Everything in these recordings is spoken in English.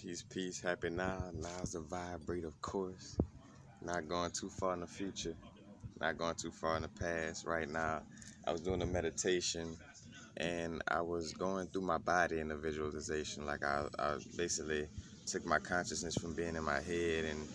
Peace, peace, happy now. Now's the vibrate, of course. Not going too far in the future, not going too far in the past. Right now, I was doing a meditation and I was going through my body in the visualization. Like I basically took my consciousness from being in my head and,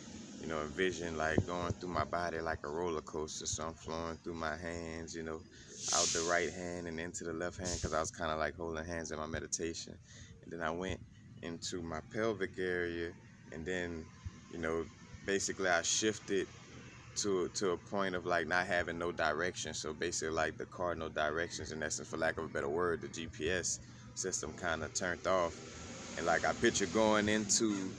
envision like going through my body like a roller coaster. So I'm flowing through my hands, out the right hand and into the left hand because I was kind of like holding hands in my meditation. And then I went into my pelvic area and then, you know, basically I shifted to a point of like not having no direction. So basically like the cardinal directions, in essence, for lack of a better word, the GPS system kind of turned off. And like I picture going into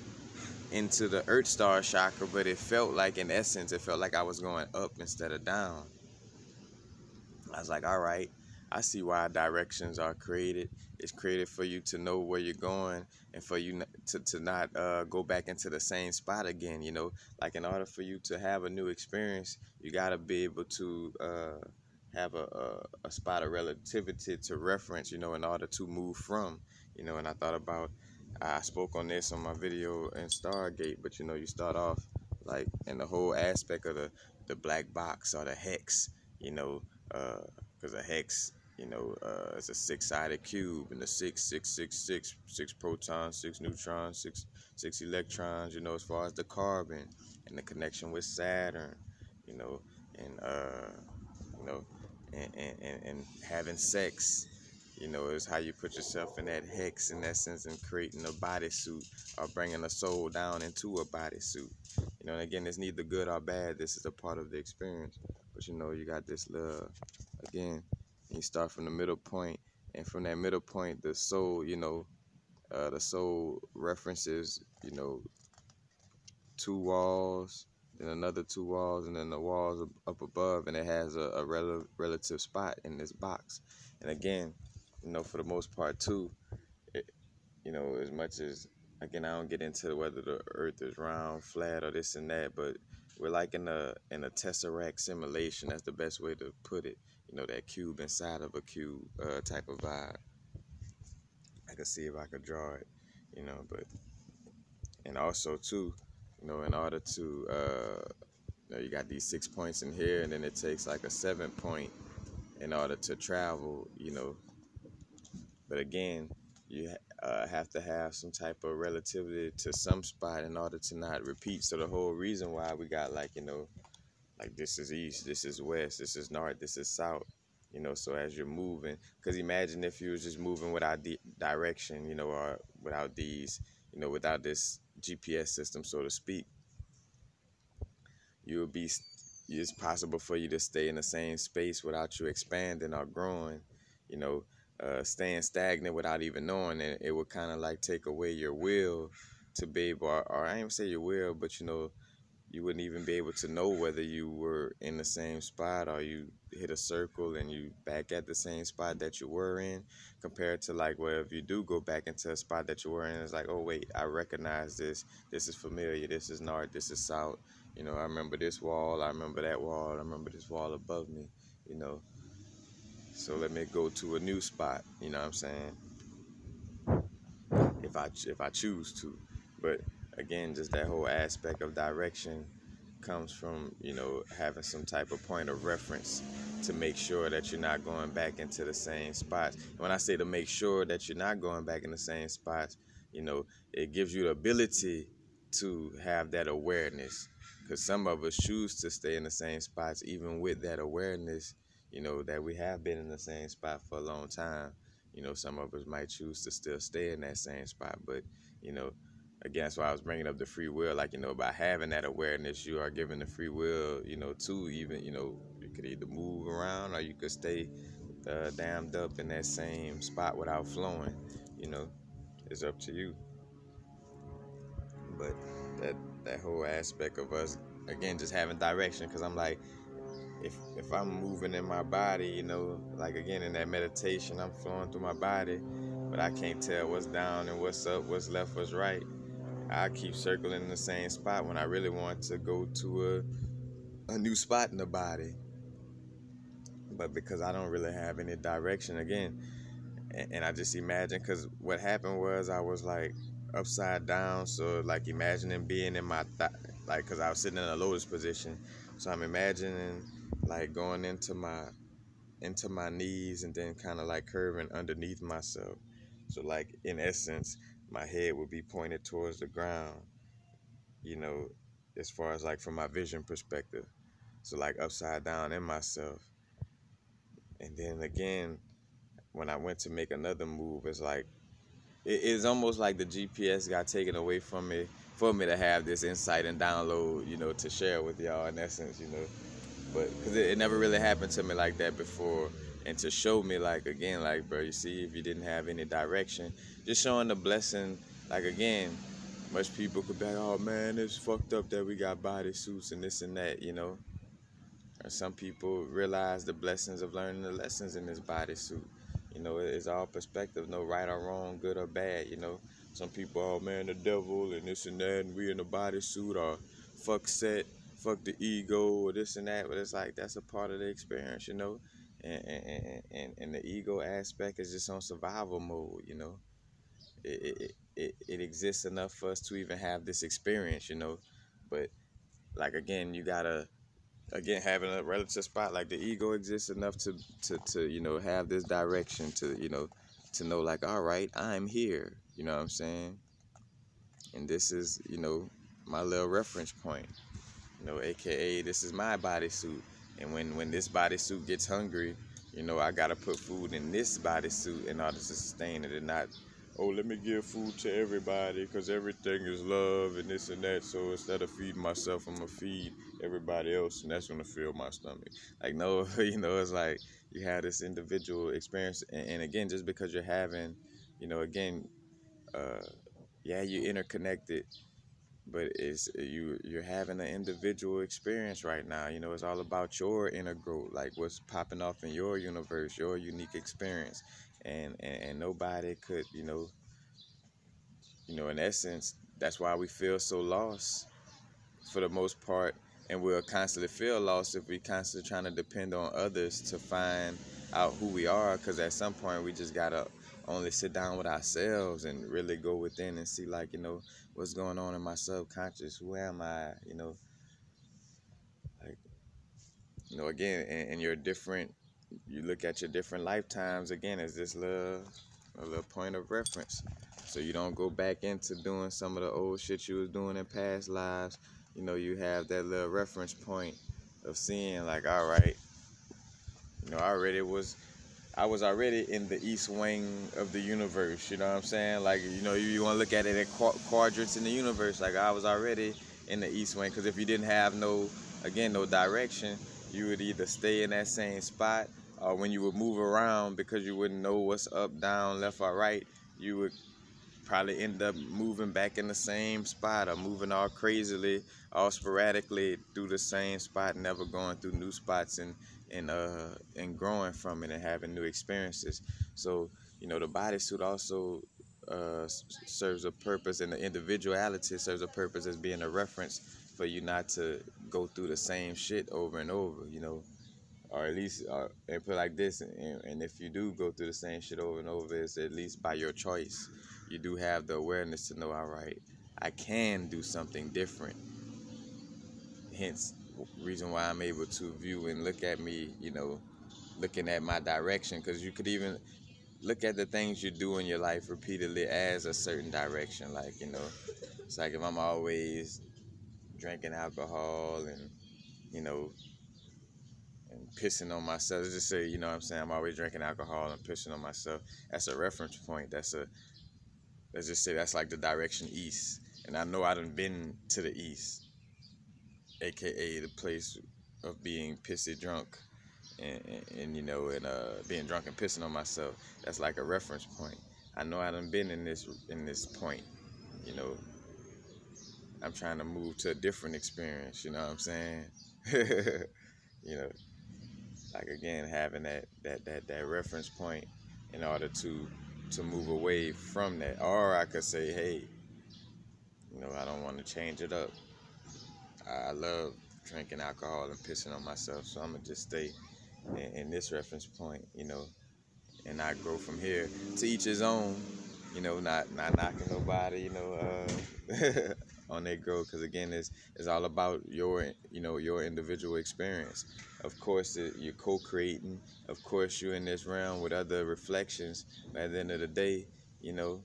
the Earth Star chakra, but it felt like, in essence, it felt like I was going up instead of down. I was like, all right, I see why directions are created. It's created for you to know where you're going and for you to not go back into the same spot again. Like in order for you to have a new experience, you got to be able to have a spot of relativity to reference, in order to move from, and I spoke on this on my video in Stargate, but you start off like in the whole aspect of the black box or the hex, you know, because a hex, is a six-sided cube, and the six protons, six neutrons, six electrons. As far as the carbon and the connection with Saturn, you know, and you know, and having sex. Is how you put yourself in that hex, in essence, and creating a bodysuit or bringing a soul down into a bodysuit. And again, it's neither good or bad. This is a part of the experience. But you got this little, again, you start from the middle point, and from that middle point, the soul, the soul references, two walls, then another two walls, and then the walls up above, and it has a relative spot in this box. And again, for the most part too, it, as much as, again, I don't get into whether the earth is round, flat, or this and that, but we're like in a tesseract simulation. That's the best way to put it. That cube inside of a cube type of vibe. I could see if I could draw it, but, and also too, in order to you got these 6 points in here, and then it takes like a 7 point in order to travel, but again, you have to have some type of relativity to some spot in order to not repeat. So the whole reason why we got like, like this is east, this is west, this is north, this is south, so as you're moving, because imagine if you was just moving without the direction, or without these, without this GPS system, so to speak, you would be, it's possible for you to stay in the same space without you expanding or growing, staying stagnant without even knowing it. It would kind of like take away your will to be able, or I ain't even say your will, but you wouldn't even be able to know whether you were in the same spot or you hit a circle and you back at the same spot that you were in, compared to like, well, if you do go back into a spot that you were in, it's like, oh wait, I recognize this is familiar, this is north, this is south, I remember this wall, I remember that wall, I remember this wall above me, so let me go to a new spot, you know what I'm saying, if I choose to. But again, just that whole aspect of direction comes from, having some type of point of reference to make sure that you're not going back into the same spots. When I say to make sure that you're not going back in the same spots, it gives you the ability to have that awareness, because some of us choose to stay in the same spots even with that awareness, that we have been in the same spot for a long time. Some of us might choose to still stay in that same spot, but, again, that's why I was bringing up the free will. Like, by having that awareness, you are given the free will, to even, you could either move around or you could stay dammed up in that same spot without flowing. It's up to you. But that whole aspect of us, again, just having direction, because I'm like, if I'm moving in my body, like again in that meditation, I'm flowing through my body, but I can't tell what's down and what's up, what's left, what's right. I keep circling in the same spot when I really want to go to a new spot in the body. But because I don't really have any direction, again, and I just imagine, because what happened was I was like, upside down. So like imagining being in my like, cause I was sitting in a lotus position. So I'm imagining like going into my knees and then kind of like curving underneath myself. So like in essence, my head would be pointed towards the ground, you know, as far as like from my vision perspective. So like upside down in myself. And then again, when I went to make another move, it's like it's almost like the GPS got taken away from me for me to have this insight and download, to share with y'all in essence. But because it never really happened to me like that before, and to show me like again, like bro, you see, if you didn't have any direction, just showing the blessing, like again, much people could be like, oh man, it's fucked up that we got body suits and this and that. Or some people realize the blessings of learning the lessons in this bodysuit. It's all perspective, no right or wrong, good or bad. Some people, oh man, the devil and this and that, and we in a bodysuit, or fuck set, fuck the ego, or this and that. But it's like that's a part of the experience. And the ego aspect is just on survival mode. It exists enough for us to even have this experience. But like again, you gotta having a relative spot like the ego exists enough to have this direction to know like, all right, I'm here, what I'm saying, and this is my little reference point, aka this is my bodysuit. And when this bodysuit gets hungry, I gotta put food in this bodysuit in order to sustain it, and not, oh, let me give food to everybody because everything is love and this and that. So instead of feeding myself, I'm gonna feed everybody else, and that's gonna fill my stomach. Like, no, it's like you have this individual experience, and again, just because you're having, again, uh, yeah, you're interconnected, but you're having an individual experience right now. It's all about your inner growth, like what's popping off in your universe, your unique experience, and nobody could, in essence, that's why we feel so lost for the most part, and we'll constantly feel lost if we constantly trying to depend on others to find out who we are, because at some point we just gotta only sit down with ourselves and really go within and see, like, what's going on in my subconscious, who am I, like, again, and you're different. You look at your different lifetimes again as this a little point of reference, so you don't go back into doing some of the old shit you was doing in past lives. You have that little reference point of seeing, like, all right, I was already in the east wing of the universe. You know what I'm saying? Like, you want to look at it at quadrants in the universe. Like, I was already in the east wing, because if you didn't have no direction, you would either stay in that same spot, or when you would move around, because you wouldn't know what's up, down, left, or right, you would probably end up moving back in the same spot, or moving all crazily, all sporadically through the same spot, never going through new spots, and growing from it and having new experiences. So the bodysuit also serves a purpose, and the individuality serves a purpose as being a reference for you not to go through the same shit over and over. Or at least, and put it like this, and if you do go through the same shit over and over, it's at least by your choice. You do have the awareness to know, all right, I can do something different. Hence, reason why I'm able to view and look at me, looking at my direction, because you could even look at the things you do in your life repeatedly as a certain direction. Like, it's like if I'm always drinking alcohol and, you know, and pissing on myself. Let's just say, what I'm saying, I'm always drinking alcohol and pissing on myself. That's a reference point. Let's just say that's like the direction east. And I know I done been to the east, aka the place of being pissy drunk, and being drunk and pissing on myself. That's like a reference point. I know I done been in this point. You know, I'm trying to move to a different experience. You know what I'm saying? you know, like again, having that reference point in order to move away from that. Or I could say, hey, I don't want to change it up. I love drinking alcohol and pissing on myself, so I'm gonna just stay in this reference point, and I grow from here. To each his own, not knocking nobody, on their growth. Because again, it's all about your individual experience. Of course, you're co-creating. Of course, you're in this realm with other reflections. But at the end of the day, you know,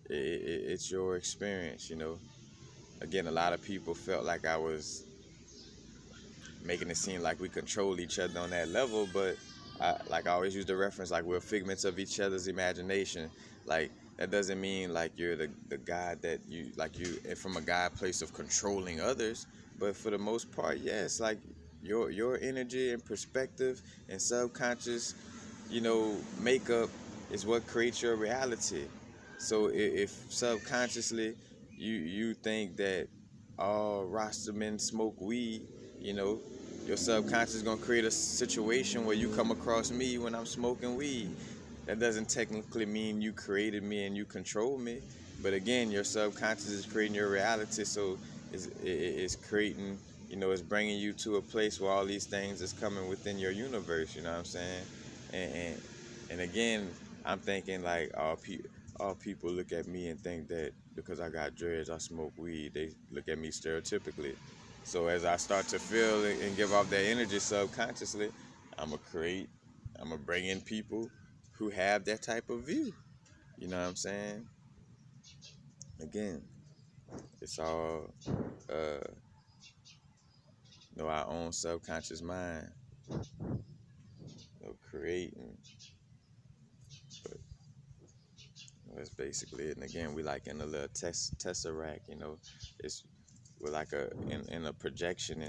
it's your experience. Again, a lot of people felt like I was making it seem like we control each other on that level, but I always use the reference like we're figments of each other's imagination. Like that doesn't mean like you're the God that you from a God place of controlling others, but for the most part, yes, like your energy and perspective and subconscious, makeup is what creates your reality. So if subconsciously you think that all Rastamen smoke weed, you know, your subconscious is gonna create a situation where you come across me when I'm smoking weed. That doesn't technically mean you created me and you control me, but again, your subconscious is creating your reality. So it's creating, it's bringing you to a place where all these things is coming within your universe. You know what I'm saying? And and, and again, I'm thinking like all people look at me and think that because I got dreads, I smoke weed. They look at me stereotypically. So as I start to feel and give off that energy subconsciously, I'm gonna create, I'm gonna bring in people who have that type of view. You know what I'm saying? Again, it's all our own subconscious mind, creating. But that's basically it. And again, we like in a little tesseract. It's we're like in a projection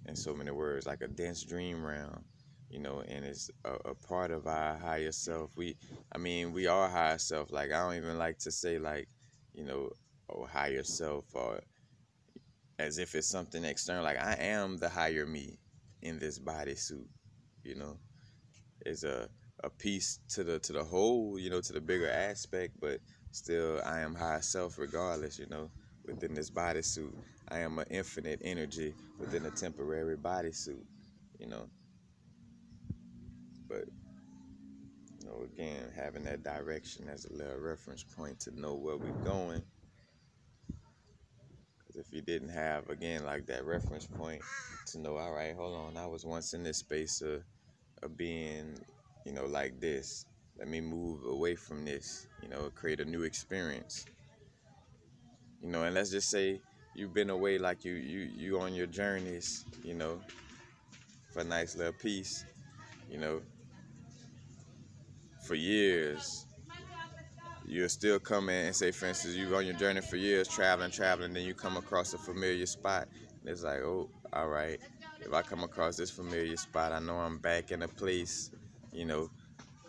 in so many words, like a dense dream realm. And it's a part of our higher self. We are higher self. Like I don't even like to say like, you know, oh higher self or as if it's something external. Like I am the higher me in this bodysuit. You know, is a piece to the whole, to the bigger aspect, but still I am high self regardless, within this bodysuit. I am an infinite energy within a temporary bodysuit, you know. But again, having that direction as a little reference point to know where we're going. Because if you didn't have again like that reference point to know, all right, hold on, I was once in this space of being, like this. Let me move away from this, create a new experience. And let's just say you've been away like you on your journeys, for a nice little piece, you know, for years. You'll still come in and say, for instance, you on your journey for years, traveling, then you come across a familiar spot. And it's like, oh, all right. If I come across this familiar spot, I know I'm back in a place, you know,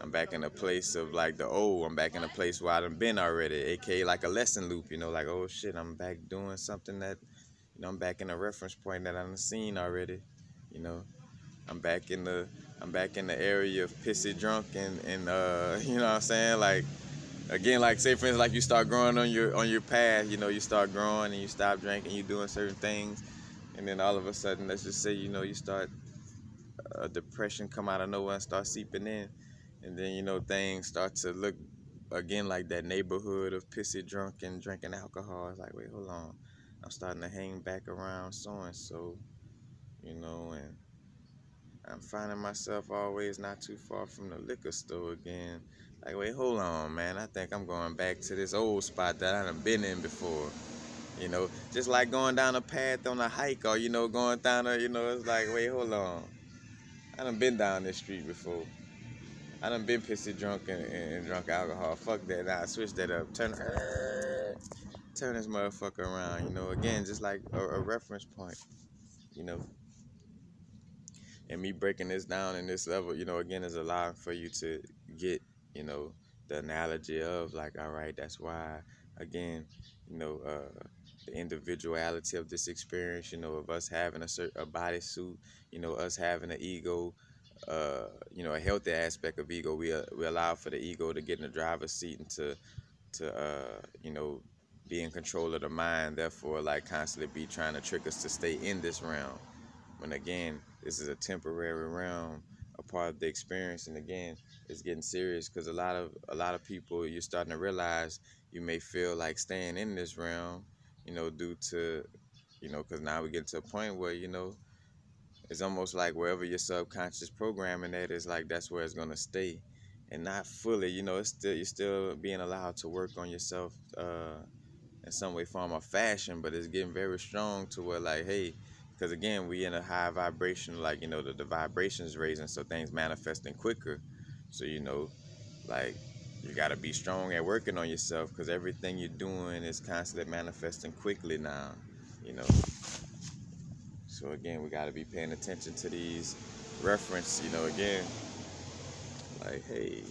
I'm back in a place of like I'm back in a place where I done been already, aka like a lesson loop, like, oh shit, I'm back doing something that, I'm back in a reference point that I've seen already, you know. I'm back in the I'm back in the area of pissy drunk and you know what I'm saying? Like again, like say for instance, like you start growing on your path, you start growing and you stop drinking, you doing certain things, and then all of a sudden, let's just say, you start depression come out of nowhere and start seeping in, and then things start to look again like that neighborhood of pissy drunk and drinking alcohol. It's like, wait, hold on, I'm starting to hang back around so and so, and I'm finding myself always not too far from the liquor store again. Like, wait, hold on, man. I think I'm going back to this old spot that I done been in before. Just like going down a path on a hike or, going down it's like, wait, hold on. I done been down this street before. I done been pissy drunk and drunk alcohol. Fuck that. Nah, switch that up. Turn this motherfucker around, again, just like a reference point, you know. And me breaking this down in this level, again, is allowing for you to get, the analogy of like, all right, that's why, again, the individuality of this experience, of us having a bodysuit, us having an ego, a healthy aspect of ego. We allow for the ego to get in the driver's seat and to be in control of the mind. Therefore, like constantly be trying to trick us to stay in this realm. When again, this is a temporary realm, a part of the experience, and again, it's getting serious because a lot of people, you're starting to realize, you may feel like staying in this realm, due to, because now we get to a point where, it's almost like wherever your subconscious programming at is, like that's where it's gonna stay, and not fully. It's still, you're still being allowed to work on yourself in some way, form, or fashion, but it's getting very strong to where, like, hey, because again, we in a high vibration, like, the vibration's raising, so things manifesting quicker. So, like, you got to be strong at working on yourself, because everything you're doing is constantly manifesting quickly now, you know. So again, we got to be paying attention to these reference, again, like, hey,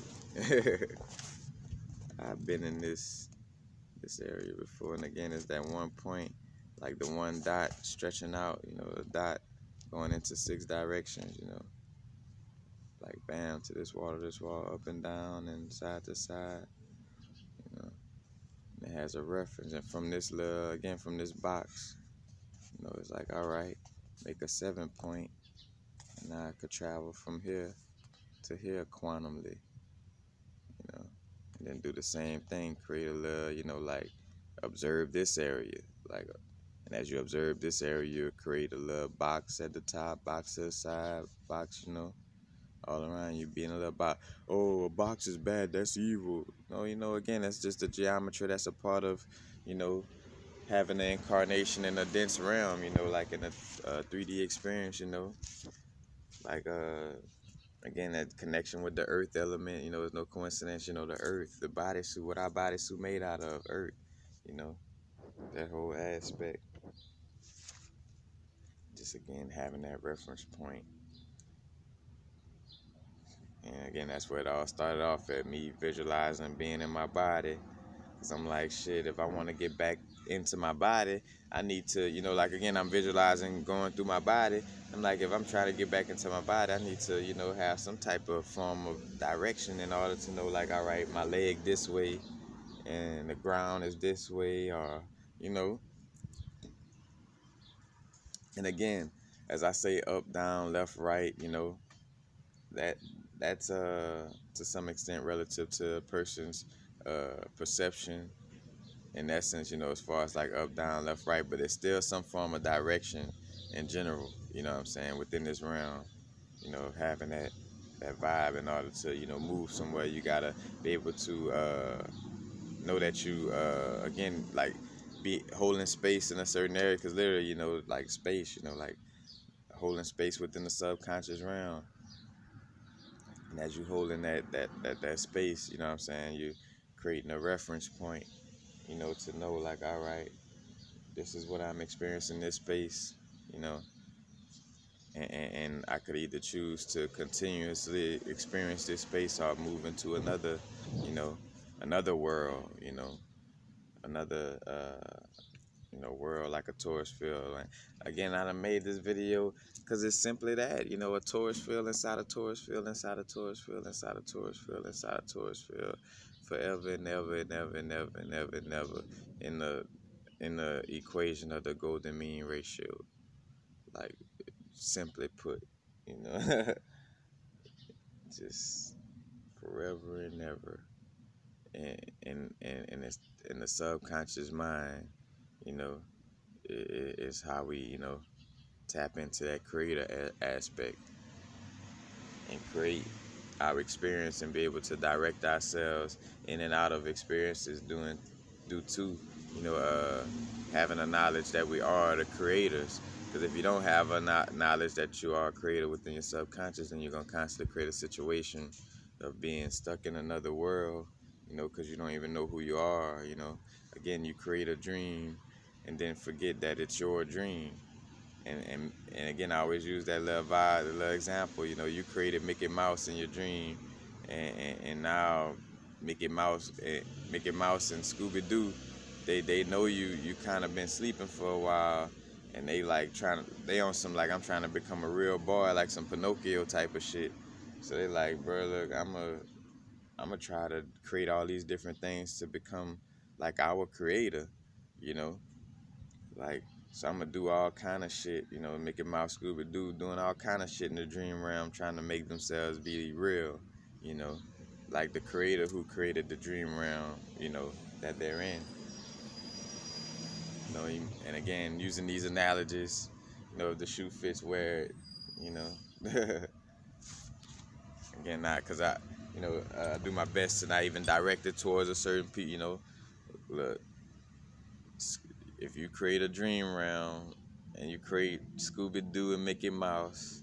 I've been in this area before, and again, it's that one point, like the one dot stretching out, the dot going into 6 directions, like bam, to this wall, up and down and side to side, you know. And it has a reference, and from this again, from this box, it's like, all right, make a 7 point, and now I could travel from here to here quantumly, and then do the same thing, create a little, like observe this area, like, and as you observe this area, you create a little box at the top, box to the side, box, all around you, being a little box. Oh, a box is bad, that's evil. No, again, that's just the geometry. That's a part of, having an incarnation in a dense realm, like in a 3D experience, like again, that connection with the earth element, there's no coincidence, the earth, the bodysuit, what our bodysuit made out of, earth, that whole aspect. Just again, having that reference point. And again, that's where it all started off at, me visualizing being in my body. Because I'm like, shit, if I want to get back into my body, I need to, like, again, I'm visualizing going through my body. I'm like, if I'm trying to get back into my body, I need to, have some type of form of direction in order to know, like, all right, my leg this way and the ground is this way, or, And again, as I say, up, down, left, right, that that's to some extent relative to a person's perception in essence, as far as like up, down, left, right, but it's still some form of direction in general, what I'm saying, within this realm, having that vibe in order to, move somewhere. You gotta be able to know that you again, like, be holding space in a certain area, because literally, like space, like holding space within the subconscious realm. And as you holding that space, what I'm saying, you creating a reference point, to know, like, all right, this is what I'm experiencing in this space, you know, and I could either choose to continuously experience this space or move into another, another world, another, world, like a tourist field. And again, I done made this video because it's simply that, a tourist field inside a tourist field inside a tourist field inside a tourist field inside a tourist field, forever and ever and ever and ever and ever and ever, in the equation of the golden mean ratio, like, simply put, you know, just forever and ever, and it's in the subconscious mind, you know, is how we, tap into that creator aspect and create our experience and be able to direct ourselves in and out of experiences due to, having a knowledge that we are the creators. Because if you don't have a knowledge that you are a creator within your subconscious, then you're going to constantly create a situation of being stuck in another world, because you don't even know who you are, Again, you create a dream and then forget that it's your dream. And again, I always use that little vibe, the little example. You created Mickey Mouse in your dream, and now Mickey Mouse and Scooby Doo, they know you kind of been sleeping for a while, and they like they on some, like, I'm trying to become a real boy, like some Pinocchio type of shit. So they like, bro, look, I'm gonna try to create all these different things to become like our creator, you know. Like, so I'm gonna do all kind of shit, Mickey Mouse, Scooby Doo, doing all kind of shit in the dream realm, trying to make themselves be real, you know, like the creator who created the dream realm, that they're in. You know, and again, using these analogies, you know, if the shoe fits, wear it. You know, again, not because I do my best to not even direct it towards a certain people. You know, look, if you create a dream realm and you create Scooby Doo and Mickey Mouse,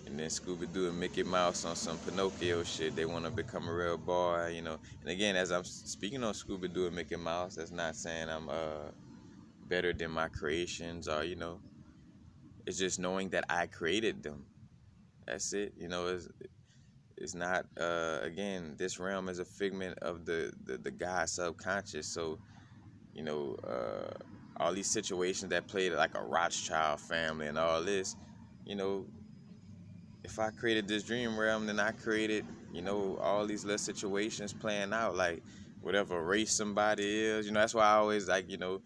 and then Scooby Doo and Mickey Mouse on some Pinocchio shit, they want to become a real boy, you know. And again, as I'm speaking on Scooby Doo and Mickey Mouse, that's not saying I'm better than my creations, or it's just knowing that I created them. That's it. You know, it's not again, this realm is a figment of the God subconscious. So, you know, all these situations that played like a Rothschild family and all this, you know, if I created this dream realm, then I created, you know, all these little situations playing out, like whatever race somebody is. You know, that's why I always like, you know,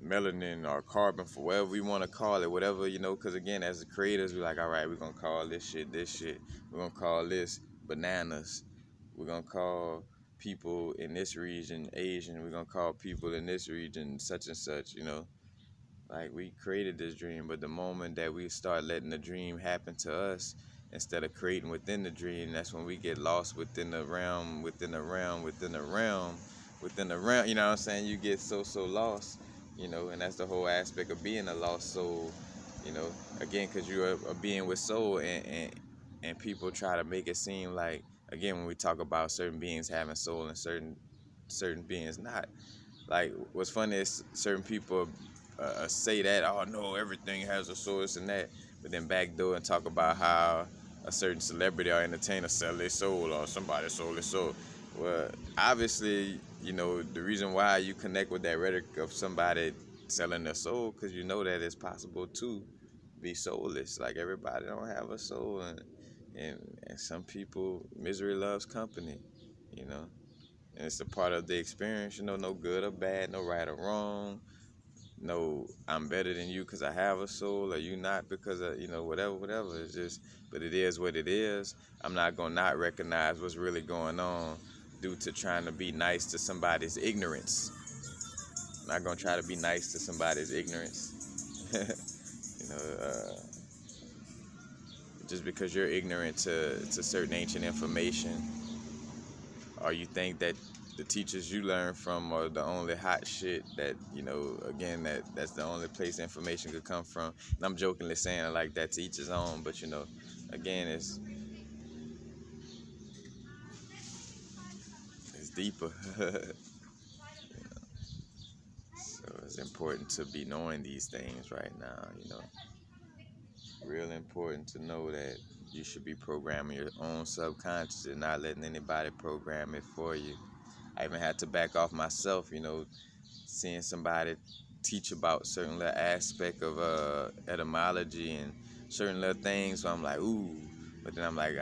melanin or carbon, for whatever we want to call it, whatever, you know, because again, as the creators, we're like, all right, we're going to call this shit, this shit. We're going to call this bananas. We're going to call people in this region Asian. We're going to call people in this region such and such, you know. Like, we created this dream, but the moment that we start letting the dream happen to us instead of creating within the dream, that's when we get lost within the realm, within the realm, within the realm, within the realm. You know what I'm saying? You get so lost, you know, and that's the whole aspect of being a lost soul, you know. Again, because you're a being with soul, and people try to make it seem like, again, when we talk about certain beings having soul and certain beings not. Like, what's funny is certain people say that, oh no, everything has a source and that, but then backdoor and talk about how a certain celebrity or entertainer sell their soul, or somebody sold their soul. Well, obviously, you know, the reason why you connect with that rhetoric of somebody selling their soul, because you know that it's possible to be soulless. Like, everybody don't have a soul, and some people, misery loves company, you know. And it's a part of the experience, you know, no good or bad, no right or wrong, no I'm better than you because I have a soul, or you not because of, you know, whatever. It's just, but it is what it is. I'm not going to not recognize what's really going on due to trying to be nice to somebody's ignorance. I'm not going to try to be nice to somebody's ignorance. You know, just because you're ignorant to certain ancient information, or you think that the teachers you learn from are the only hot shit, that, you know, again, that's the only place information could come from. And I'm jokingly saying it like that, to each his own, but, you know, again, it's deeper. So it's important to be knowing these things right now, you know. Real important to know that you should be programming your own subconscious and not letting anybody program it for you. I even had to back off myself, you know, seeing somebody teach about certain little aspect of etymology and certain little things, so I'm like, ooh, but then I'm like,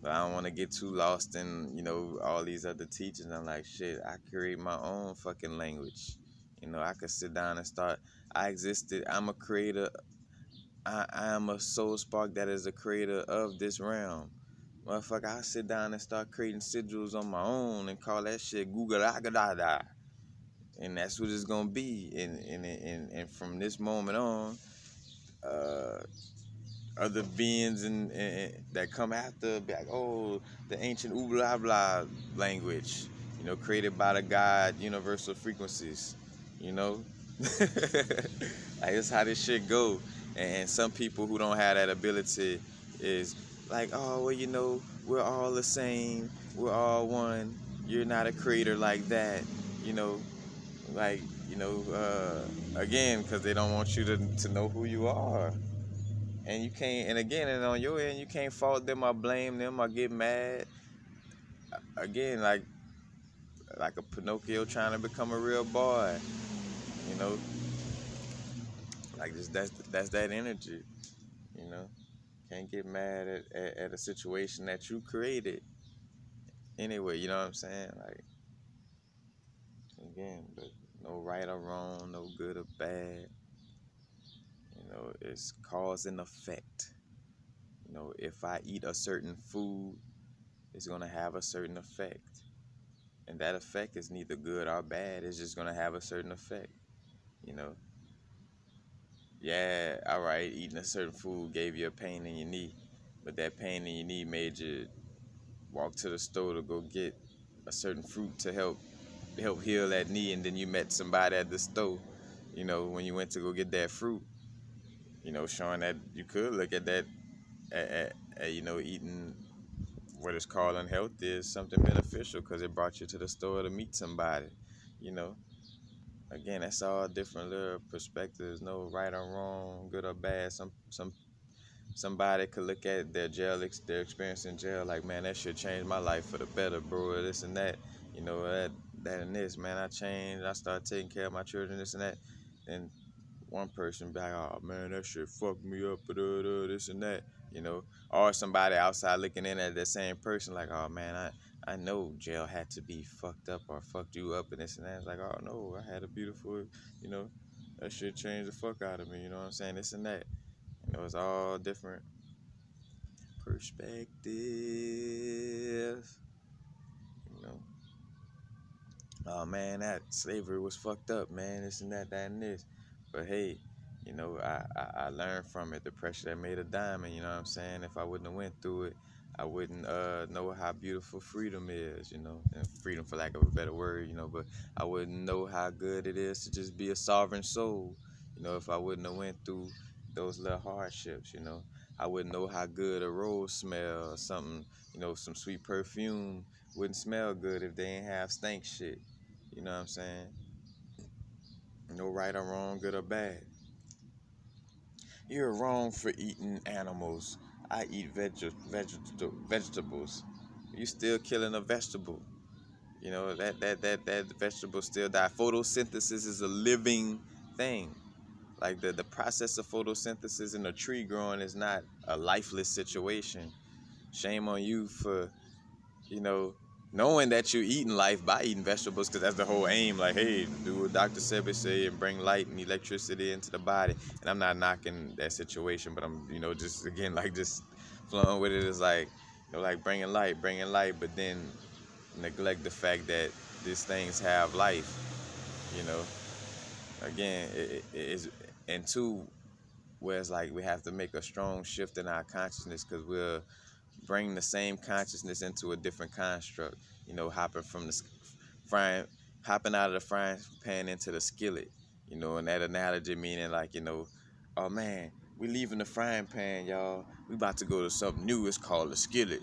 but I don't want to get too lost in, you know, all these other teachers. I'm like, shit, I create my own fucking language. You know, I could sit down and start. I'm a creator. I am a soul spark that is a creator of this realm. Motherfucker, I sit down and start creating sigils on my own and call that shit Google Agadada. And that's what it's gonna be. And from this moment on, uh, other beings and that come after be like, oh, the ancient blah blah language, you know, created by the God universal frequencies, you know. Like, that's how this shit go. And some people who don't have that ability is like, oh well, you know, we're all the same, we're all one. You're not a creator like that, you know. Like, you know, again, because they don't want you to know who you are. And you can't, and again, and on your end, you can't fault them or blame them or get mad. Again, like a Pinocchio trying to become a real boy, you know. Like, just that's that energy, you know. Can't get mad at a situation that you created anyway, you know what I'm saying? Like, again, but no right or wrong, no good or bad. You know, it's cause and effect. You know, if I eat a certain food, it's gonna have a certain effect. And that effect is neither good or bad. It's just gonna have a certain effect, you know. Yeah, all right, eating a certain food gave you a pain in your knee, but that pain in your knee made you walk to the store to go get a certain fruit to help heal that knee, and then you met somebody at the store, when you went to go get that fruit, showing that you could look at that, eating what is called unhealthy is something beneficial because it brought you to the store to meet somebody, you know. Again, that's all different little perspectives, no right or wrong, good or bad. Somebody could look at their experience in jail, like, man, that shit changed my life for the better, bro. This and that, that and this, man. I changed. I started taking care of my children, this and that. And one person be like, oh man, that shit fucked me up, this and that, you know. Or somebody outside looking in at that same person, like, oh man, I know jail had to be fucked up or fucked you up and this and that. It's like, oh no, I had a beautiful, you know, that shit changed the fuck out of me, you know what I'm saying? This and that. It's all different perspectives, you know. Oh man, that slavery was fucked up, man, this and that, that and this. But hey, I learned from it, the pressure that made a diamond, you know what I'm saying? If I wouldn't have went through it, I wouldn't know how beautiful freedom is, and freedom for lack of a better word, but I wouldn't know how good it is to just be a sovereign soul, if I wouldn't have went through those little hardships, I wouldn't know how good a rose smell or something, some sweet perfume wouldn't smell good if they ain't have stank shit. You know what I'm saying? No right or wrong, good or bad. You're wrong for eating animals. I eat vegetables. You still killing a vegetable. That vegetable still die. Photosynthesis is a living thing. Like the process of photosynthesis in a tree growing is not a lifeless situation. Shame on you for you know, knowing that you're eating life by eating vegetables, because that's the whole aim. Like, hey, do what Dr. Sebi say and bring light and electricity into the body. And I'm not knocking that situation, but I'm, just again, like, just flowing with it is like, like bringing light, but then neglect the fact that these things have life, you know. Again, it is, and two, where it's like we have to make a strong shift in our consciousness because we're bring the same consciousness into a different construct, hopping from the frying, hopping out of the frying pan into the skillet, and that analogy meaning like, oh man, we leaving the frying pan, y'all. We about to go to something new. It's called a skillet.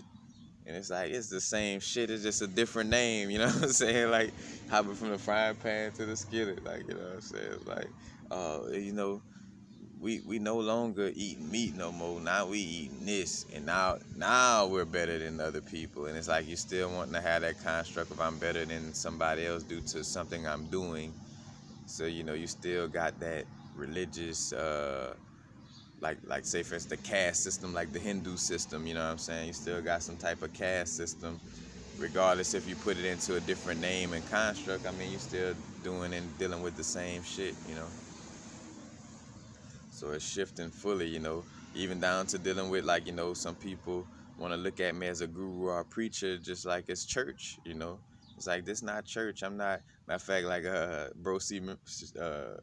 And it's like, it's the same shit. It's just a different name, you know what I'm saying? Like, hopping from the frying pan to the skillet, like, you know what I'm saying? Like, we no longer eat meat no more. Now we eating this, and now we're better than other people. And it's like you still wanting to have that construct of I'm better than somebody else due to something I'm doing. So you still got that religious, like say for instance the caste system, like the Hindu system. You know what I'm saying? You still got some type of caste system, regardless if you put it into a different name and construct. I mean, you still doing and dealing with the same shit. So it's shifting fully, even down to dealing with, like, some people want to look at me as a guru or a preacher just like it's church, It's like, this not church. I'm not, matter of fact, like, Bro C,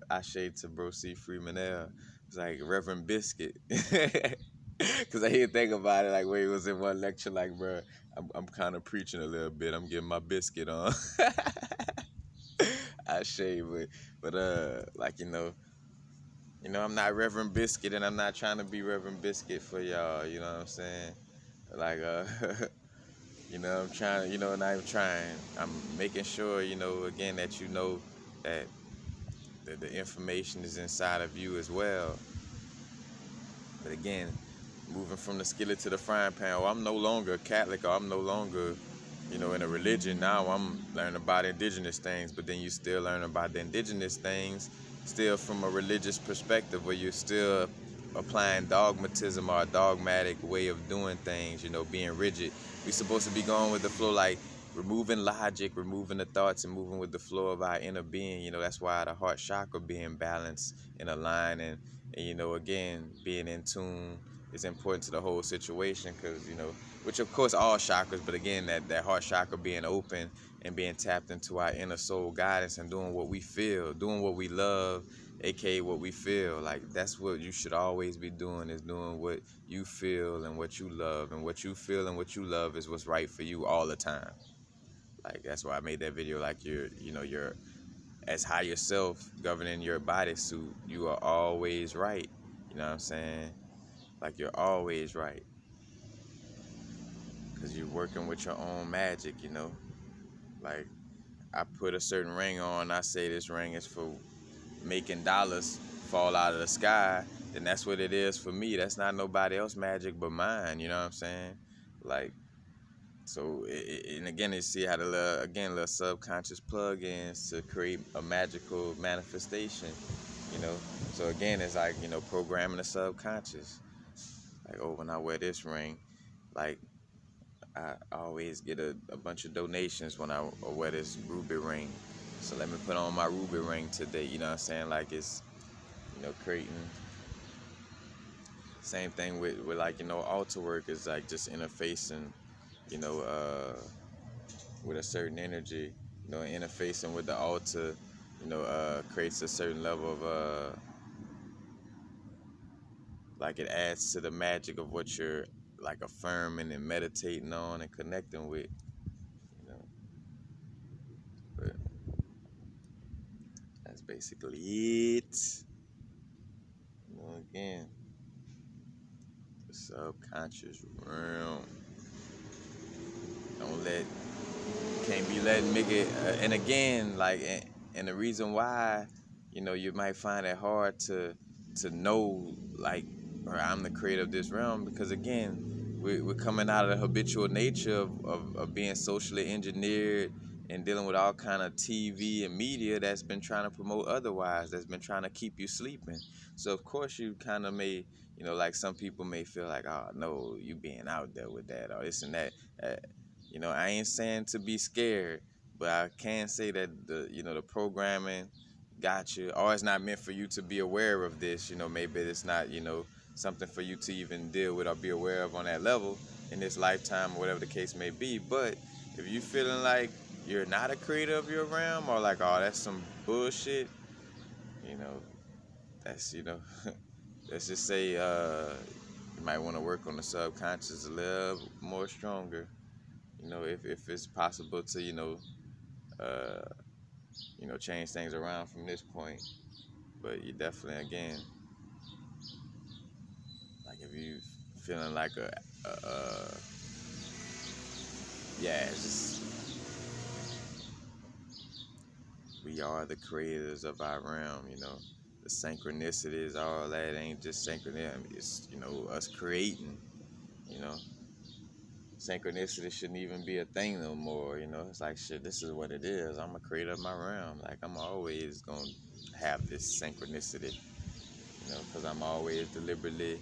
Ashe to Bro C Freemanel. It's like Reverend Biscuit. Because I hear think about it, like, where he was in one lecture, like, bro, I'm kind of preaching a little bit. I'm getting my biscuit on. Ashe, but like, I'm not Reverend Biscuit, and I'm not trying to be Reverend Biscuit for y'all, you know what I'm saying? Like, I'm trying, not even trying. I'm making sure, again, that that the information is inside of you as well. But again, moving from the skillet to the frying pan, I'm no longer Catholic, or I'm no longer, in a religion. Now I'm learning about indigenous things, but then you still learn about the indigenous things still from a religious perspective, where you're still applying dogmatism or a dogmatic way of doing things, being rigid. We're supposed to be going with the flow, like removing logic, removing the thoughts, and moving with the flow of our inner being. That's why the heart chakra being balanced and aligned, and again, being in tune is important to the whole situation, because which of course all chakras, but again, that heart chakra being open and being tapped into our inner soul guidance and doing what we feel, doing what we love, aka what we feel. Like that's what you should always be doing, is doing what you feel and what you love. And what you feel and what you love is what's right for you all the time. Like that's why I made that video. Like you're as higher self governing your bodysuit, you are always right. You know what I'm saying? Like you're always right. Because you're working with your own magic, you know? Like I put a certain ring on, I say this ring is for making dollars fall out of the sky, then that's what it is for me. That's not nobody else magic but mine, you know what I'm saying? Like, so, and again, you see how the little subconscious plug-ins to create a magical manifestation, you know? So again, it's like, programming the subconscious. Like, oh, when I wear this ring, like, I always get a bunch of donations when I wear this ruby ring. So let me put on my ruby ring today, you know what I'm saying? Like it's, creating. Same thing with like, altar work is like just interfacing, you know, with a certain energy, interfacing with the altar, creates a certain level of, like it adds to the magic of what you're like affirming and meditating on and connecting with, you know. But that's basically it. Again, the subconscious realm. Don't let, can't be letting make it. And again, like, and the reason why, you might find it hard to know, like, or I'm the creator of this realm, because again, we're coming out of the habitual nature of being socially engineered and dealing with all kind of TV and media that's been trying to promote otherwise, that's been trying to keep you sleeping. So of course you kind of may, like some people may feel like, oh no, you being out there with that or this and that. I ain't saying to be scared, but I can say that the programming got you, or it's not meant for you to be aware of this. Maybe it's not, something for you to even deal with or be aware of on that level in this lifetime or whatever the case may be. But if you feeling like you're not a creator of your realm, or like, oh, that's some bullshit, you know, that's, let's just say you might want to work on the subconscious a little more stronger. If it's possible to, uh, change things around from this point. But you definitely, again, like if you feeling like yeah, it's just, we are the creators of our realm, the synchronicities, all that ain't just synchronicity, it's, us creating, you know. Synchronicity shouldn't even be a thing no more, It's like, shit, this is what it is. I'm a creator of my realm. Like, I'm always gonna have this synchronicity, because I'm always deliberately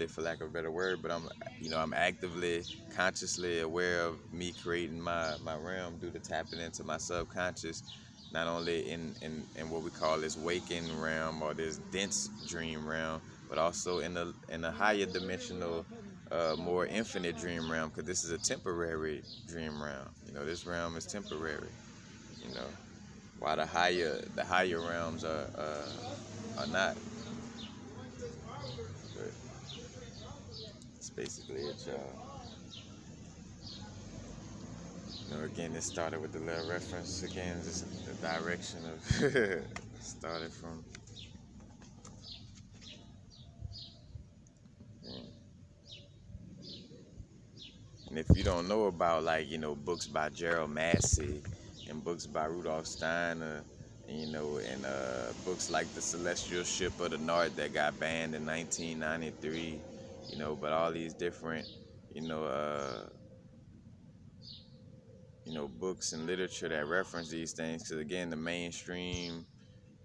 for lack of a better word, but I'm actively, consciously aware of me creating my realm due to tapping into my subconscious, not only in what we call this waking realm or this dense dream realm, but also in the higher dimensional, more infinite dream realm, because this is a temporary dream realm. This realm is temporary, while the higher realms are not. But that's basically it, y'all. Again, this started with the little reference. Again, just the direction of started from. Yeah. And if you don't know about, like, books by Gerald Massey and books by Rudolf Steiner, and books like The Celestial Ship of the North that got banned in 1993, but all these different, you know, uh, books and literature that reference these things, because again, the mainstream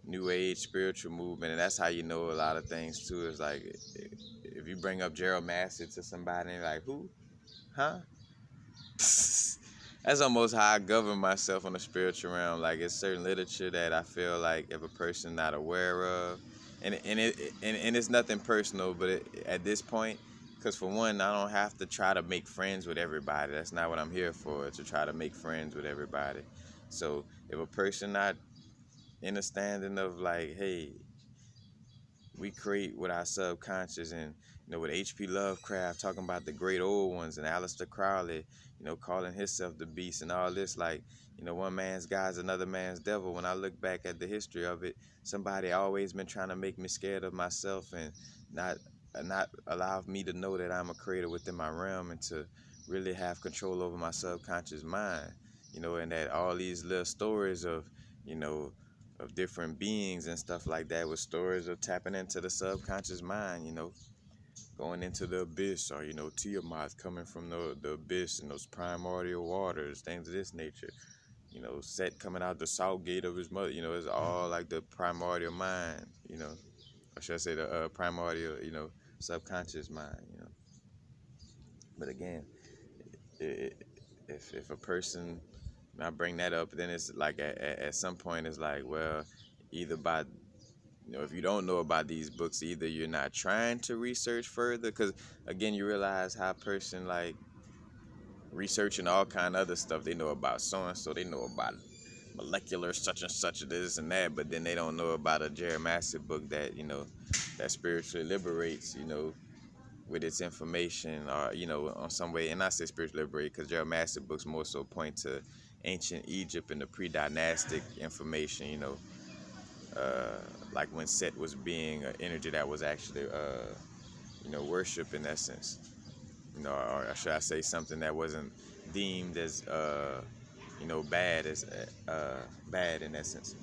New Age spiritual movement, and that's how you know a lot of things too. Is like, if you bring up Gerald Massey to somebody, and they're like, who? Huh? That's almost how I govern myself on the spiritual realm. Like, it's certain literature that I feel like if a person not aware of, and it's nothing personal, but at this point, Because for one, I don't have to try to make friends with everybody. That's not what I'm here for, to try to make friends with everybody. So if a person not in a standing of like, hey, we create with our subconscious, and with H.P. Lovecraft talking about the great old ones, and Aleister Crowley, calling himself the beast and all this, like, one man's God is another man's devil. When I look back at the history of it, somebody always been trying to make me scared of myself, and not not allow me to know that I'm a creator within my realm, and to really have control over my subconscious mind, and that all these little stories you know of different beings and stuff like that was stories of tapping into the subconscious mind, going into the abyss, or Tiamat coming from the abyss and those primordial waters, things of this nature. Set coming out the south gate of his mother. It's all like the primordial mind. Or should I say the primordial, subconscious mind. But again, if a person, I bring that up, then it's like at some point it's like, well, either by if you don't know about these books, either you're not trying to research further, because again, you realize how a person like researching all kind of other stuff. They know about so and so, they know about molecular such and such, this and that, but then they don't know about a Jerry Massey book that that spiritually liberates, with its information, or on some way. And I say spiritually liberate because Jerry Massey books more so point to ancient Egypt and the pre-dynastic information, uh, like when Set was being an energy that was actually worship in essence, or should I say something that wasn't deemed as bad as bad in essence.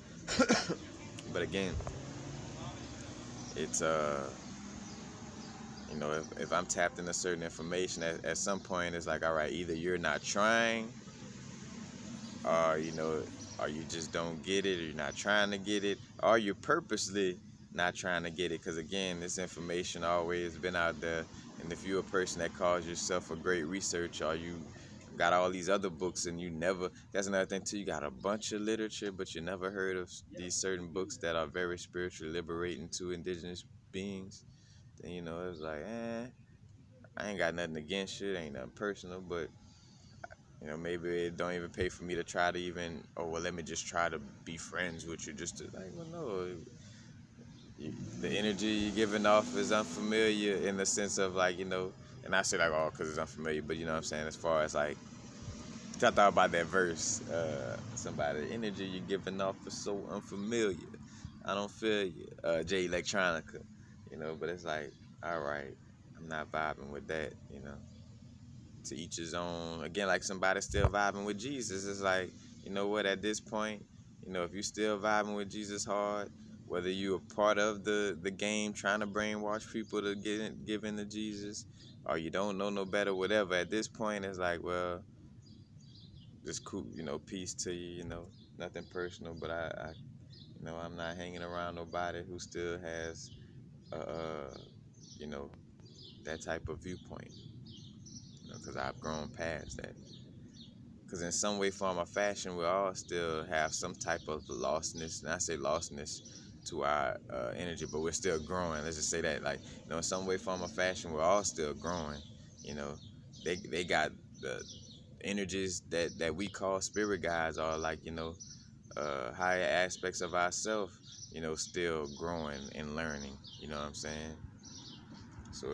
But again, it's if I'm tapped into certain information at some point, it's like, all right, either you're not trying, or or you just don't get it, or you're not trying to get it, or you're purposely not trying to get it, because again, this information always been out there. And if you're a person that calls yourself a great researcher, or you got all these other books and you never, that's another thing too, you got a bunch of literature but you never heard of these certain books that are very spiritually liberating to indigenous beings, then it's like, I ain't got nothing against you, it ain't nothing personal, but maybe it don't even pay for me to try to even, oh well, let me just try to be friends with you, just to, like, well, no, the energy you're giving off is unfamiliar, in the sense of like, and I say like, oh, because it's unfamiliar, but you know what I'm saying, as far as like, I thought about that verse, somebody, the energy you're giving off is so unfamiliar, I don't feel you, Jay Electronica, but it's like, all right, I'm not vibing with that, to each his own. Again, like somebody still vibing with Jesus, it's like, you know what, at this point, if you still vibing with Jesus hard, whether you a part of the game trying to brainwash people to give into Jesus, or you don't know no better, whatever, at this point, it's like, well, just cool, peace to you, nothing personal, but I'm not hanging around nobody who still has, you know, that type of viewpoint, because I've grown past that. Because in some way, form, or fashion, we all still have some type of lostness, and I say lostness to our energy, but we're still growing. Let's just say that, like, in some way, form, or fashion, we're all still growing. They got the energies that we call spirit guides, are like, higher aspects of ourself, still growing and learning. You know what I'm saying? So,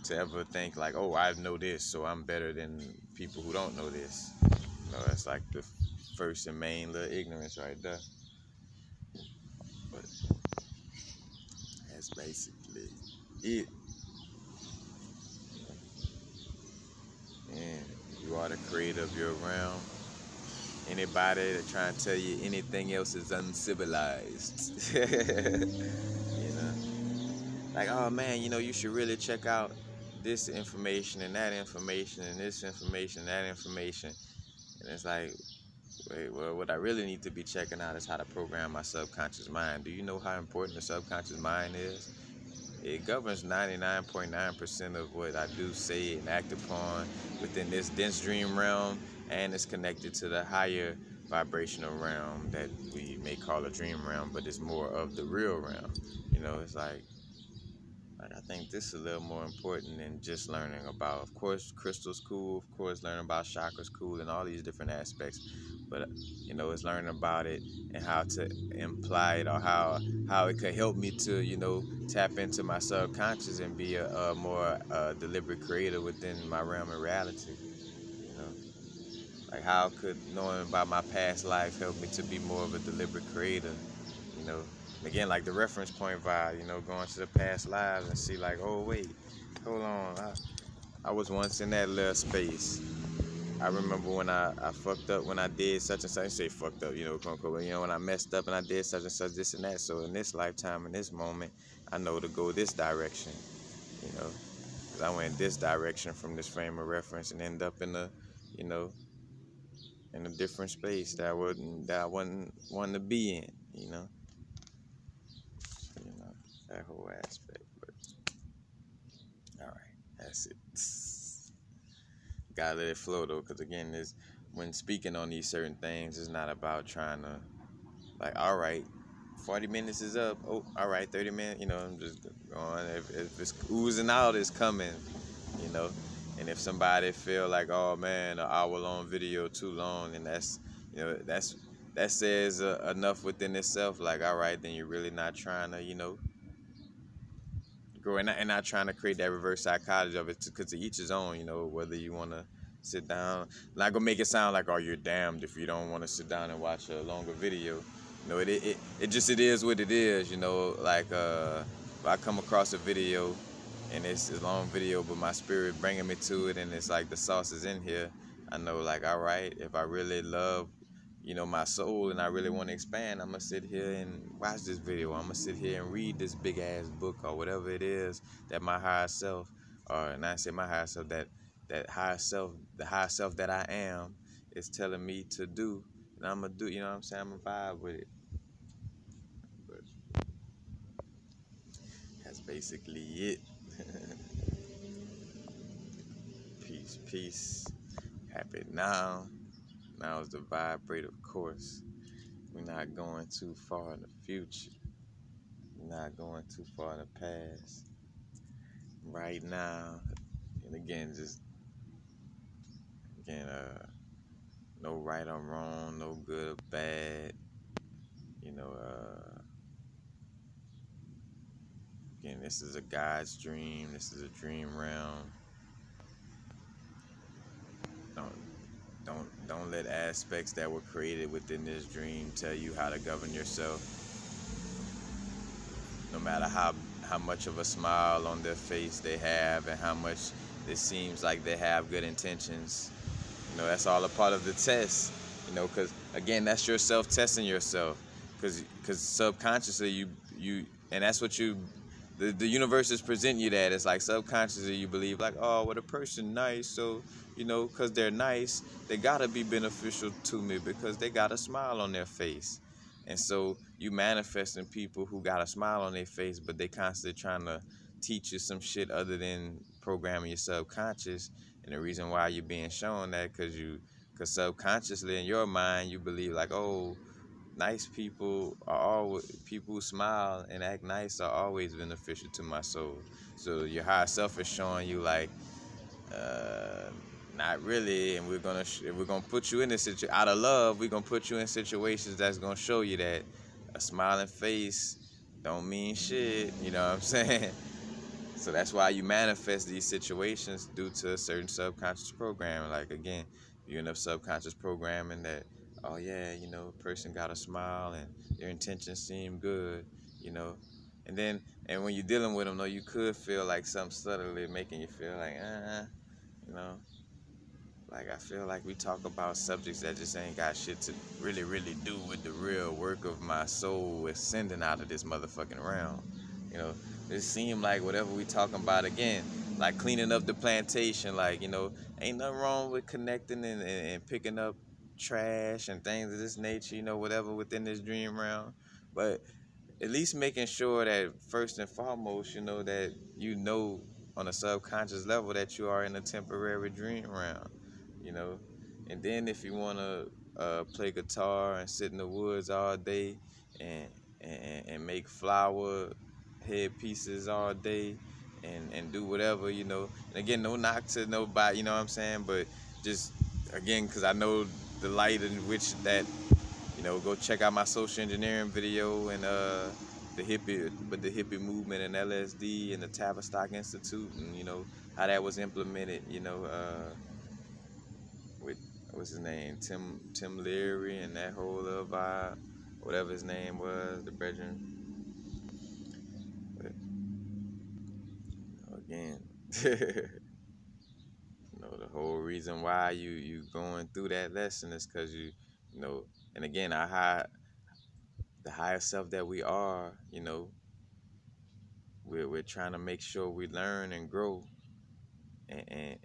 to ever think like, oh, I know this, so I'm better than people who don't know this. That's like the first and main little ignorance right there. But that's basically it. And you are the creator of your realm. Anybody that trying to tell you anything else is uncivilized. Like, oh man, you should really check out this information and that information and this information and that information. And it's like, wait, well, what I really need to be checking out is how to program my subconscious mind. Do you know how important the subconscious mind is? It governs 99.9% of what I do, say, and act upon within this dense dream realm, and it's connected to the higher vibrational realm that we may call a dream realm, but it's more of the real realm. It's like, Like, I think this is a little more important than just learning about. Of course, crystal's cool. Of course, learning about chakras cool and all these different aspects. But it's learning about it and how to imply it, or how it could help me to tap into my subconscious and be a more deliberate creator within my realm of reality. You know, like how could knowing about my past life help me to be more of a deliberate creator? You know, again, like the reference point vibe, going to the past lives and see like, oh wait, hold on, I was once in that little space. I remember when I fucked up when I did such and such. Say fucked up, quote unquote. But, when I messed up and I did such and such, this and that. So in this lifetime, in this moment, I know to go this direction. You know, 'cause I went this direction from this frame of reference and end up in you know, in a different space that I wasn't wanting to be in. You know, that whole aspect. But all right, that's it. Gotta let it flow though, because again, when speaking on these certain things, it's not about trying to like, all right, 40 minutes is up. Oh, all right, 30 minutes. I'm just going. If it's oozing out, it's coming. You know, and if somebody feel like, oh man, an hour-long video too long, and that says enough within itself. Like, all right, then you're really not trying to, grow and not trying to create that reverse psychology of it, because to each his own. Whether you want to sit down, not gonna make it sound like, oh, you're damned if you don't want to sit down and watch a longer video. It is what it is. Like if I come across a video and it's a long video, but my spirit bringing me to it, and it's like the sauce is in here. I know, like, all right, if I really love my soul, and I really want to expand, I'm gonna sit here and watch this video. I'm gonna sit here and read this big ass book, or whatever it is that my higher self, or not say my higher self, that higher self, the higher self that I am, is telling me to do, and I'm gonna do. You know what I'm saying? I'm gonna vibe with it. But that's basically it. Peace, peace. Happy now. Now is the vibrate, of course. We're not going too far in the future. We're not going too far in the past. Right now, and again, no right or wrong, no good or bad. You know, again, this is a God's dream. This is a dream realm. Don't don't let aspects that were created within this dream tell you how to govern yourself. No matter how much of a smile on their face they have, and how much it seems like they have good intentions, that's all a part of the test. Because again, that's yourself testing yourself. Because subconsciously you and that's what the universe is presenting you that. It's like subconsciously you believe like, oh, well, the person nice, so because they're nice, they gotta be beneficial to me because they got a smile on their face. And so you manifesting people who got a smile on their face, but they constantly trying to teach you some shit other than programming your subconscious. And the reason why you're being shown that, because subconsciously in your mind you believe like, oh, nice people are always, people who smile and act nice are always beneficial to my soul. So your higher self is showing you like, uh, not really, and we're gonna put you in this situation out of love. We're gonna put you in situations that's gonna show you that a smiling face don't mean shit. You know what I'm saying? So that's why you manifest these situations due to a certain subconscious programming. Like, again, you end up subconscious programming that, oh yeah, a person got a smile and their intentions seem good, you know. And when you're dealing with them, though, you could feel like something subtly making you feel like, you know. Like, I feel like we talk about subjects that just ain't got shit to really, really do with the real work of my soul ascending out of this motherfucking realm. It seemed like whatever we talking about, again, like cleaning up the plantation, like, ain't nothing wrong with connecting and picking up trash and things of this nature, whatever within this dream realm. But at least making sure that first and foremost, that on a subconscious level that you are in a temporary dream realm, you know. And then if you want to play guitar and sit in the woods all day and make flower head pieces all day, and do whatever, you know. And again, no knock to nobody, you know what I'm saying? But just again, because I know the light in which that, you know, go check out my social engineering video and the hippie movement and LSD and the Tavistock Institute, and you know how that was implemented, you know, with what's his name, Tim Leary and that whole little vibe, whatever his name was, the brethren. But again, you know, the whole reason why you going through that lesson is because you know, and again, the higher self that we are, you know, we're trying to make sure we learn and grow, and, and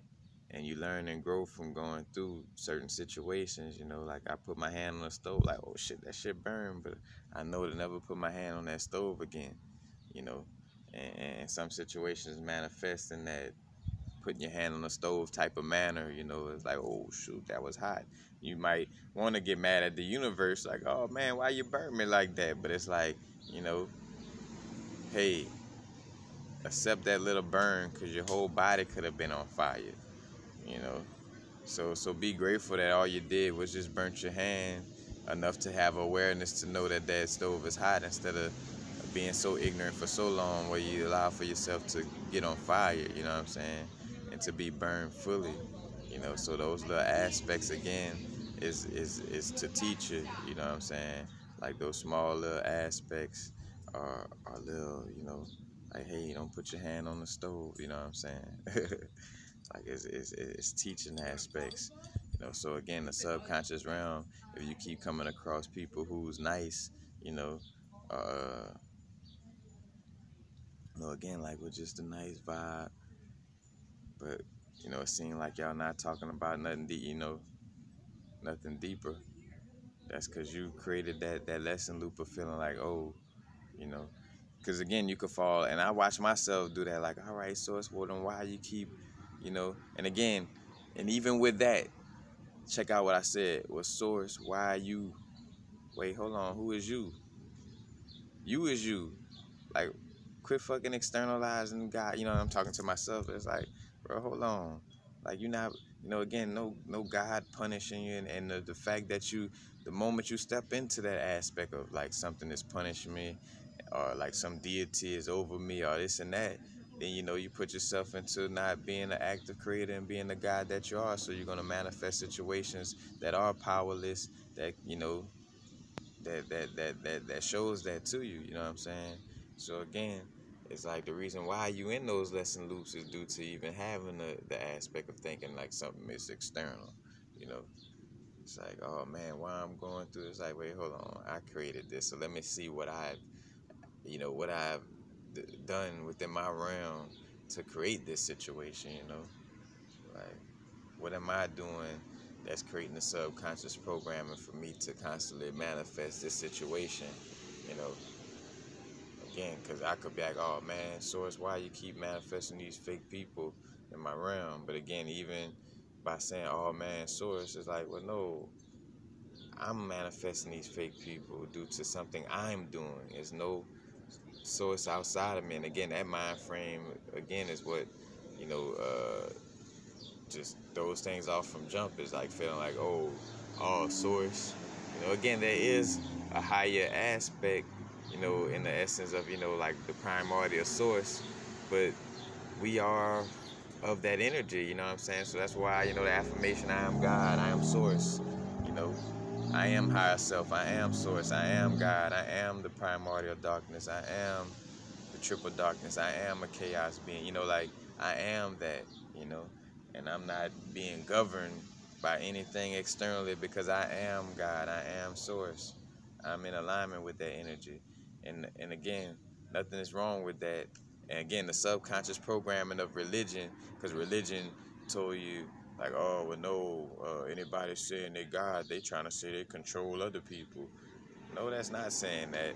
and you learn and grow from going through certain situations. You know, like I put my hand on the stove, like, oh shit, that shit burned, but I know to never put my hand on that stove again. You know, and some situations manifest in that putting your hand on the stove type of manner. You know, it's like, oh shoot, that was hot. You might want to get mad at the universe, like, oh man, why you burn me like that? But it's like, you know, hey, accept that little burn, because your whole body could have been on fire. You know, so be grateful that all you did was just burnt your hand enough to have awareness to know that that stove is hot, instead of being so ignorant for so long where you allow for yourself to get on fire, you know what I'm saying? And to be burned fully, you know. So those little aspects again is to teach you, you know what I'm saying? Like those small little aspects are little, you know, like, hey, don't put your hand on the stove, you know what I'm saying? Like it's teaching aspects, you know. So again, the subconscious realm, if you keep coming across people who's nice, you know, uh you know, again, like with just a nice vibe, but you know, it seemed like y'all not talking about nothing deep, you know, nothing deeper. That's because you created that lesson loop of feeling like, oh, you know, because again, you could fall, and I watch myself do that, like, all right, source, well then why you keep, you know. And again, and even with that, check out what I said. Was source, why you, wait, hold on, who is you? You is you. Like, quit fucking externalizing God. You know, I'm talking to myself. It's like, bro, hold on. Like, you're not, you know, again, no God punishing you. And the fact that the moment you step into that aspect of like something is punishing me, or like some deity is over me, or this and that, then, you know, you put yourself into not being an active creator and being the God that you are. So you're going to manifest situations that are powerless, that, you know, that shows that to you, you know what I'm saying? So again, it's like the reason why you in those lesson loops is due to even having the aspect of thinking like something is external, you know. It's like, oh man, why I'm going through, it's like, wait, hold on, I created this, so let me see what I've done within my realm to create this situation, you know. Like, what am I doing that's creating the subconscious programming for me to constantly manifest this situation? You know, again, because I could be like, oh man, Source, why you keep manifesting these fake people in my realm? But again, even by saying, oh man, Source, is like, well, no, I'm manifesting these fake people due to something I'm doing. There's no source outside of me. And again, that mind frame, again, is what, you know, just throws things off from jump, is like feeling like, oh, source. You know, again, there is a higher aspect, you know, in the essence of, you know, like the primordial source, but we are of that energy, you know what I'm saying? So that's why, you know, the affirmation, I am God, I am source, you know, I am higher self, I am source, I am God, I am the primordial darkness, I am the triple darkness. I am a chaos being, you know, like I am that, you know, and I'm not being governed by anything externally, because I am God. I am source. I'm in alignment with that energy. And again, nothing is wrong with that. And again, the subconscious programming of religion, because religion told you like, oh, well, no, anybody saying they God, they trying to say they control other people. No, that's not saying that.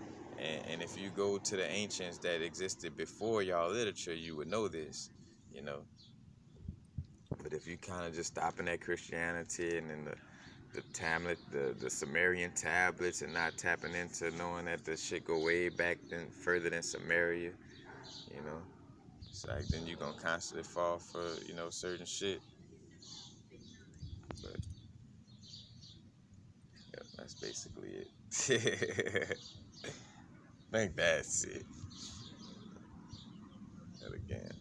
And if you go to the ancients that existed before y'all literature, you would know this, you know. But if you kind of just stopping at Christianity and then the tablet, the Sumerian tablets, and not tapping into knowing that the shit go way back further than Samaria, you know. It's like then you're gonna constantly fall for, certain shit. But yeah, that's basically it. I think that's it. And again,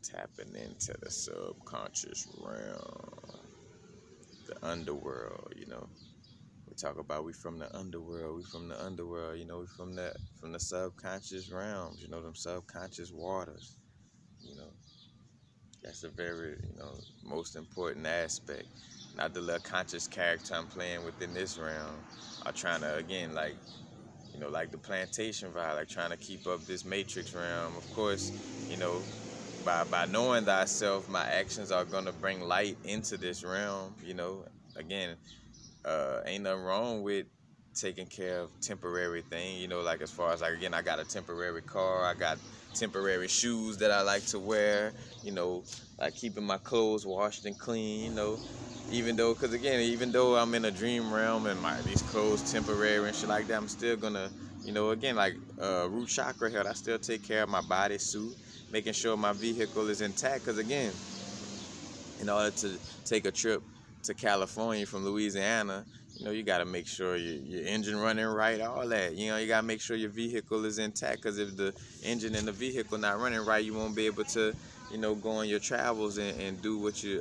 tapping into the subconscious realm, the underworld. We talk about we from the underworld, we from the subconscious realms, them subconscious waters, you know. That's a very, most important aspect. Not the little conscious character I'm playing within this realm. I'm trying to, again, like the plantation vibe, like trying to keep up this matrix realm. Of course, you know, by knowing thyself, my actions are gonna bring light into this realm. Again, ain't nothing wrong with taking care of temporary thing. Like as far as like again, I got a temporary car, I got temporary shoes that I like to wear. Like keeping my clothes washed and clean. Even though I'm in a dream realm and these clothes temporary and shit like that, I'm still gonna, again like root chakra health. I still take care of my body suit, making sure my vehicle is intact. Cause again, in order to take a trip to California from Louisiana, you got to make sure your engine running right, all that. You got to make sure your vehicle is intact, because if the engine and the vehicle not running right, you won't be able to, go on your travels and do what you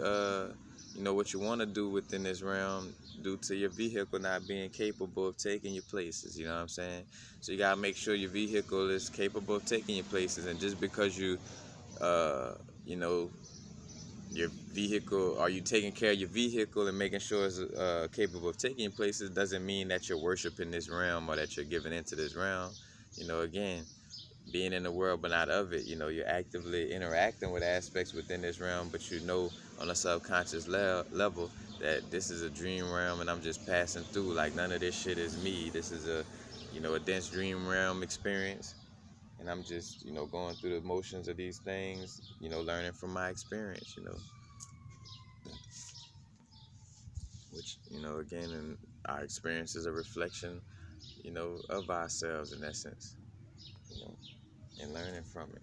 want to do within this realm, due to your vehicle not being capable of taking you places. You know what I'm saying? So you got to make sure your vehicle is capable of taking you places. And just because you know, your vehicle, are you taking care of your vehicle and making sure it's capable of taking you places, doesn't mean that you're worshiping this realm or that you're giving into this realm. Again, being in the world but not of it, you're actively interacting with aspects within this realm, but on a subconscious level that this is a dream realm and I'm just passing through. Like none of this shit is me. This is a dense dream realm experience, and I'm just, going through the motions of these things, learning from my experience, which, again, and our experience is a reflection, of ourselves in essence, you know, and learning from it,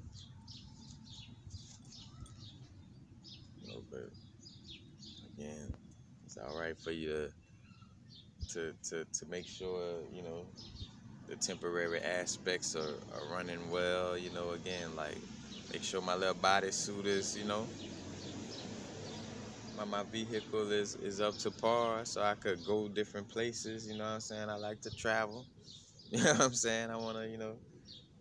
but again, it's all right for you to make sure, the temporary aspects are running well, again, like make sure my little bodysuit is, my vehicle is up to par, so I could go different places. You know what I'm saying? I like to travel. You know what I'm saying? I want to,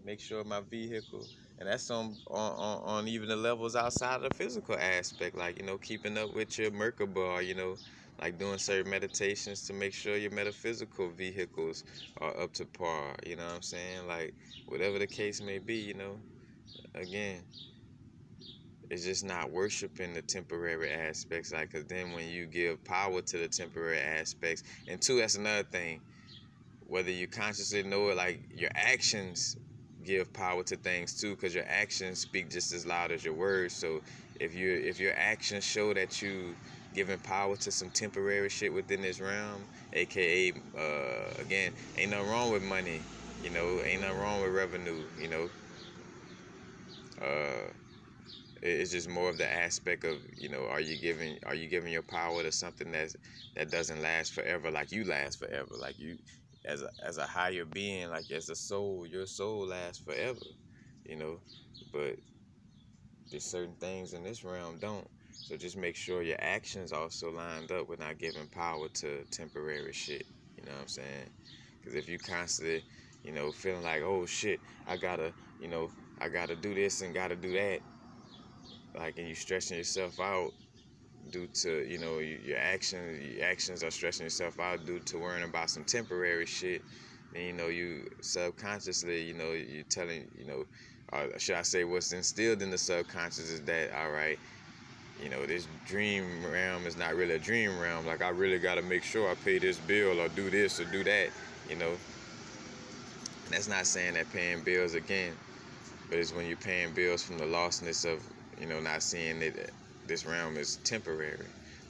make sure my vehicle, and that's on even the levels outside of the physical aspect, like, keeping up with your Merkaba, like doing certain meditations to make sure your metaphysical vehicles are up to par. You know what I'm saying? Like, whatever the case may be, again, it's just not worshiping the temporary aspects, like, because then when you give power to the temporary aspects, and two, that's another thing, whether you consciously know it, like your actions give power to things too, because your actions speak just as loud as your words. So if your actions show that you giving power to some temporary shit within this realm, aka again, ain't nothing wrong with money, ain't nothing wrong with revenue, uh it's just more of the aspect of, are you giving your power to something that doesn't last forever, like you last forever, like you as a higher being, like as a soul, your soul lasts forever, you know. But there's certain things in this realm don't. So just make sure your actions also lined up with not giving power to temporary shit. You know what I'm saying? Because if you constantly, feeling like, oh shit, I gotta, I gotta do this and gotta do that, like, and you stressing yourself out due to, your actions are stressing yourself out due to worrying about some temporary shit. And you subconsciously, you telling, should I say, what's instilled in the subconscious is that, all right, this dream realm is not really a dream realm. Like, I really got to make sure I pay this bill or do this or do that, and that's not saying that paying bills, again, but it's when you're paying bills from the lostness of, not seeing it, this realm is temporary.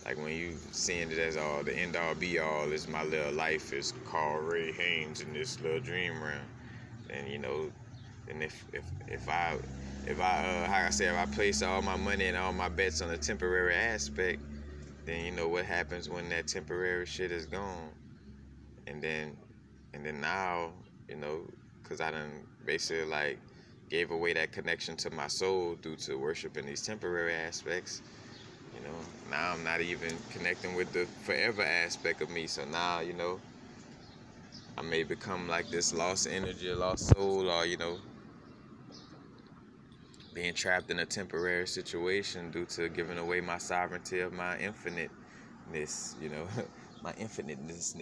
Like when you seeing it as all, the end all be all is my little life is called Ray Haynes in this little dream realm. And and if I, like I said, if I place all my money and all my bets on a temporary aspect, then you know what happens when that temporary shit is gone, and then now, you know, because I done basically like gave away that connection to my soul due to worshiping these temporary aspects. You know, now I'm not even connecting with the forever aspect of me. So now, you know, I may become like this lost energy, lost soul, or, you know, being trapped in a temporary situation due to giving away my sovereignty of my infiniteness, you know, my infiniteness.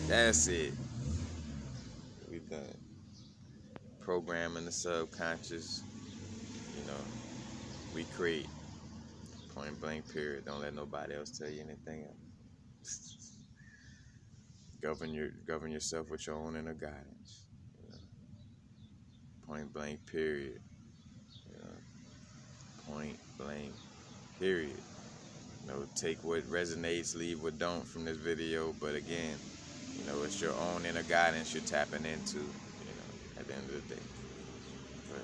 That's it. We've done programming the subconscious, you know, we create, point blank period. Don't let nobody else tell you anything else. Govern yourself with your own inner guidance, you know, point blank period, you know, point blank period. You know, take what resonates, leave what don't from this video, but again, you know, it's your own inner guidance you're tapping into, you know, at the end of the day. But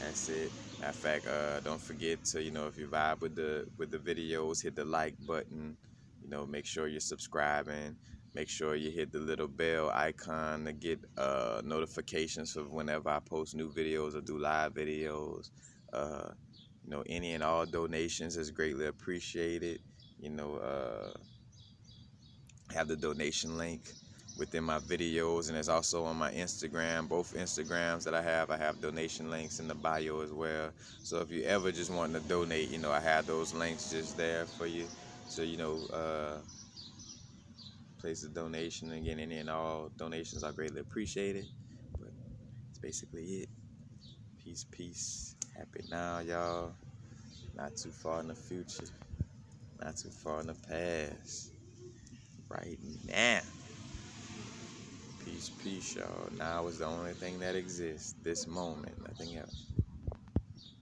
that's it. In fact, don't forget to, you know, if you vibe with the videos, hit the like button. You know, make sure you're subscribing. Make sure you hit the little bell icon to get notifications of whenever I post new videos or do live videos. You know, any and all donations is greatly appreciated. You know, have the donation link within my videos, and it's also on my Instagram. Both Instagrams that I have donation links in the bio as well. So if you ever just want to donate, you know, I have those links just there for you. So, you know, place a donation. Again, any and all donations are greatly appreciated. But that's basically it. Peace, peace. Happy now, y'all. Not too far in the future. Not too far in the past. Right now. Peace, peace, y'all. Now is the only thing that exists. This moment, nothing else.